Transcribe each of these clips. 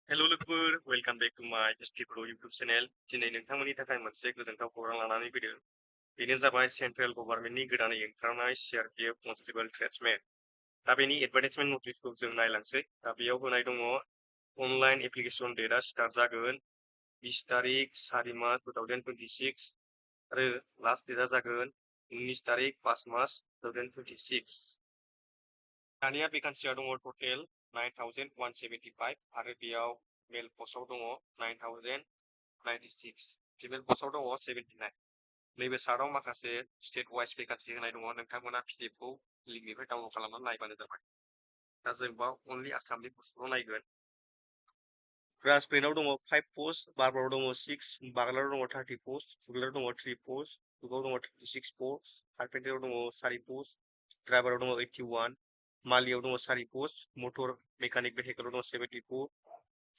हेल' लोगोफोर welcome back to माय SP प्र इउटुब चेनेल दिनै नोंथांमोननि थाखाय मोनसे गोजोनथाव खौरां लानानै फैदों बेनो जाबाय सेन्ट्रेल गभर्नमेन्टनि गोदानै ओंखारनाय सिआरपिएफ कनस्टेबल ट्रेड्समेन दा बेनि एडभार्टाइजमेन्ट नटिसखौ जों नायलांसै दा बेयाव होनाय दङ अनलाइन एप्लिकेसन डेटआ स्टार्ट जागोन 20 तारिख 4 मार्च 2026 आरो लास्ट डेटआ जागोन 19 तारिख 5 मार्च 2026 दानिया भेकान्सिया दङ टटेल 9175 आरो बेयाव मेल पस्टआव दङ 9096 फिमेल पस्टआव दङ 79 नैबे साराव माखासे स्टेट वाइज भेकान्सि होनाय दङ नोंथांमोना पिडिएफखौ लिंकनिफ्राय डाउनलड खालामनानै नायबानो जाबाय दा जों बाव अनलि आसामनि पस्टखौल' नायगोन ग्रासपेन्टआव दङ 5 पस्ट बारबाराव दङ 6 बागलाराव दङ 30 पस्ट फुगलाराव दङ 3 पस्ट दुगाव दङ 36 पस्ट कारपेन्टाराव दङ 4 पस्ट ड्राइभाराव दङ 81 मालियाव दङ 4 पस्ट मटर मेकानिक भेहिकलाव दङ 74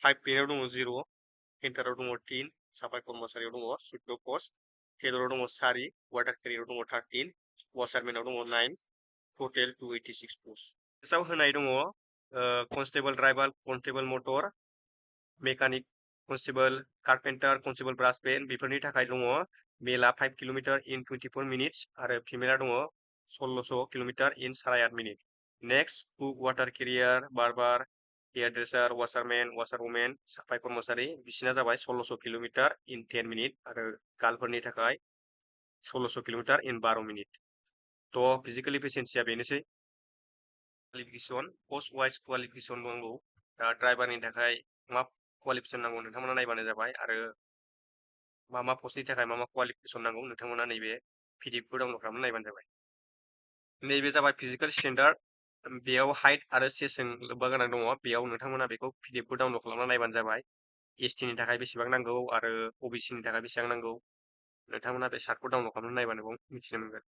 5 पेनाव दङ 0 पेन्टाराव दङ 3 साफाय कर्मचारियाव दङ 14 पस्ट टेलराव दङ 4 वाटार केरियाव दङ 13 वासारमेनाव दङ 9 टटेल 286 पस्ट बेसाव होनाय दङ कनस्टेबल ड्राइभार कनस्टेबल मटर मेकानिक कनस्टेबल कारपेन्टार कनस्टेबल ब्रास पेन बेफोरनि थाखाय दङ मेला 5 किलोमिटार इन 24 मिनिट्स आरो फिमेला दङ 1600 किलोमिटार इन 8.5 minute next cook water career बारबार हेयारड्रेसार वासारमेन वासारवुमेन साफाय कर्मचारि बिसिना जाबाय 1600 किलोमिटार इन 10 मिनिट आरो गार्लफोरनि थाखाय 1600 किलोमिटार इन 12 मिनिट थ' फिजिकेल एफिसियेन्सिया बेनोसै क्वालिफिकेसन पस्ट वाइज क्वालिफिकेसन नांगौ दा ड्राइभारनि थाखाय मा क्वालिफिकेसन नांगौ नोंथांमोना नायबानो जाबाय आरो मा पस्टनि थाखाय मा क्वालिफिकेसन नांगौ नोंथांमोना नैबे पिडिएफखौ डाउनलड खालामनानै नायबानो जाबाय नैबे जाबाय फिजिकेल स्टेन्डार्ड बेयाव हाइट आरो चेस्टजों लोब्बा गोनां दङ बेयाव नोंथांमोना बेखौ पिडिएफखौ डाउनलड खालामना नायबानो जाबाय एसटिनि थाखाय बेसेबां नांगौ आरो अबिसिनि थाखाय बेसेबां नांगौ नोंथांमोना बे चार्टखौ डाउनलड खालामनानै नायबानो मिथिनो मोनगोन